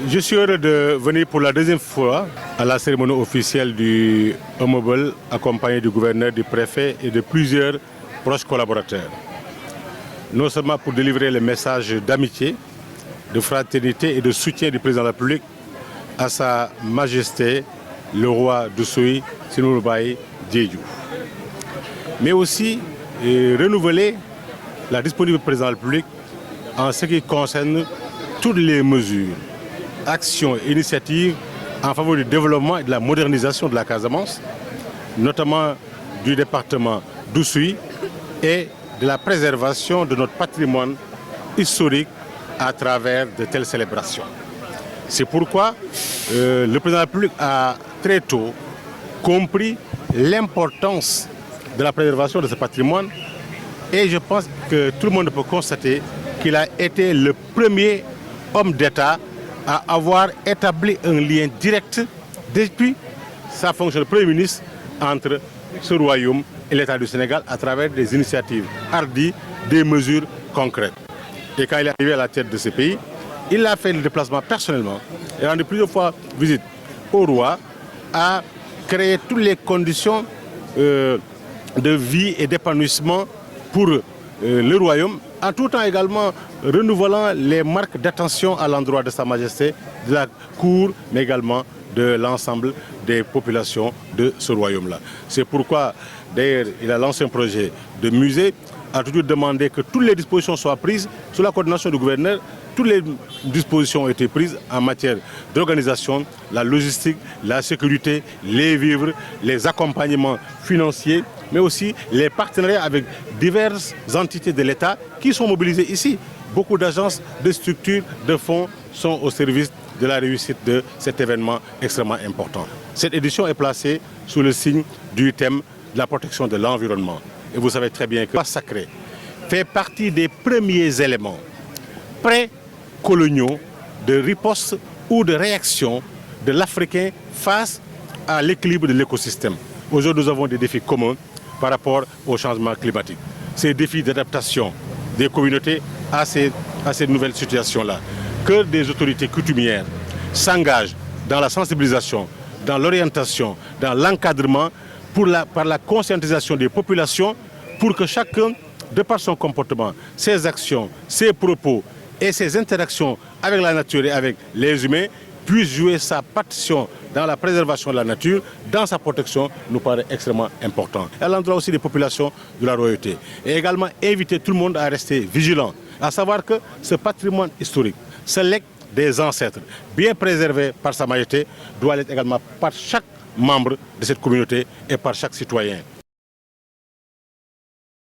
Je suis heureux de venir pour la deuxième fois à la cérémonie officielle du Immobile, accompagné du gouverneur, du préfet et de plusieurs proches collaborateurs. Non seulement pour délivrer le message d'amitié, de fraternité et de soutien du président de la République à sa majesté, le roi d'Oussouye, Sinouroubaye Diédhiou. Mais aussi renouveler la disponibilité du président de la République en ce qui concerne toutes les mesures, actions et initiatives en faveur du développement et de la modernisation de la Casamance, notamment du département d'Oussouye et de la préservation de notre patrimoine historique à travers de telles célébrations. C'est pourquoi le président de la République a très tôt compris l'importance de la préservation de ce patrimoine et je pense que tout le monde peut constater qu'il a été le premier homme d'État à avoir établi un lien direct depuis sa fonction de Premier ministre entre ce royaume et l'État du Sénégal à travers des initiatives hardies, des mesures concrètes. Et quand il est arrivé à la tête de ce pays, il a fait le déplacement personnellement et rendu plusieurs fois visite au roi, a créé toutes les conditions de vie et d'épanouissement pour le royaume, en tout temps également renouvelant les marques d'attention à l'endroit de Sa Majesté, de la cour, mais également de l'ensemble des populations de ce royaume-là. C'est pourquoi, d'ailleurs, il a lancé un projet de musée, a toujours demandé que toutes les dispositions soient prises sous la coordination du gouverneur. Toutes les dispositions ont été prises en matière d'organisation, la logistique, la sécurité, les vivres, les accompagnements financiers, mais aussi les partenariats avec diverses entités de l'État qui sont mobilisées ici. Beaucoup d'agences, de structures, de fonds sont au service de la réussite de cet événement extrêmement important. Cette édition est placée sous le signe du thème de la protection de l'environnement. Et vous savez très bien que le sacré fait partie des premiers éléments pré-coloniaux de riposte ou de réaction de l'Africain face à l'équilibre de l'écosystème. Aujourd'hui, nous avons des défis communs par rapport au changement climatique. Ces défis d'adaptation des communautés à ces nouvelles situations-là. Que des autorités coutumières s'engagent dans la sensibilisation, dans l'orientation, dans l'encadrement, par la conscientisation des populations, pour que chacun, de par son comportement, ses actions, ses propos et ses interactions avec la nature et avec les humains, puisse jouer sa partition dans la préservation de la nature, dans sa protection, nous paraît extrêmement important. À l'endroit aussi des populations de la royauté. Et également inviter tout le monde à rester vigilant, à savoir que ce patrimoine historique, ce legs des ancêtres, bien préservé par Sa Majesté, doit l'être également par chaque membre de cette communauté et par chaque citoyen.